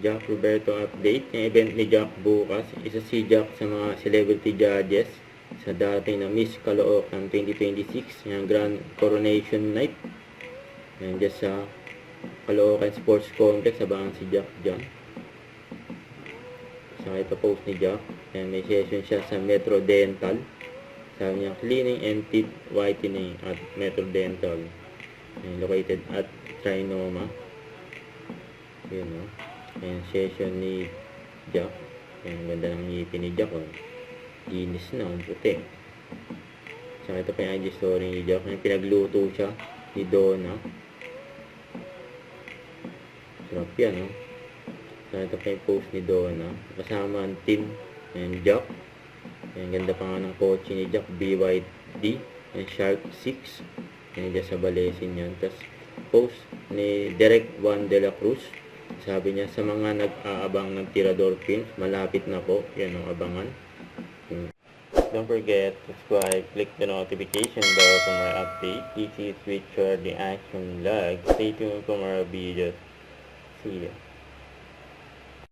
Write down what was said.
Jack Roberto update. Yung event ni Jack bukas. Isa si Jack sa mga celebrity judges sa dating na Miss Caloocan 2026. Yung Grand Coronation Night. Yan dyan sa Caloocan Sports Complex. Abangan si Jack dyan. Saka ito post ni Jack. Yan, may session siya sa Metro Dental. Sabi niya, cleaning and teeth whitening at Metro Dental. Yan, located at Trinoma. Yun, no? Ayan, session ni Jack. Ayan, ganda ng ngipin ni Jack, oh. Linis na, ang puti. Saka ito pa yung IG story ni Jack. Ayan, pinagluto siya ni Donna. Sarap yan, no? Saka ito pa yung post ni Donna. Kasama ang team. Ayan, Jack. Ayan, ganda pa nga ng kotse ni Jack. BYD. Ayan, Shark 6. Ayan, dyan sa Balesin yan. Tapos, post ni Derek Juan de la Cruz. Sabi niya, sa mga nag-aabang ng Tirador Films, malapit na po. Yan ang abangan. Don't forget to subscribe, click the notification bell for more updates. This is Richard the Action Vlog. Stay tuned for more videos. See ya.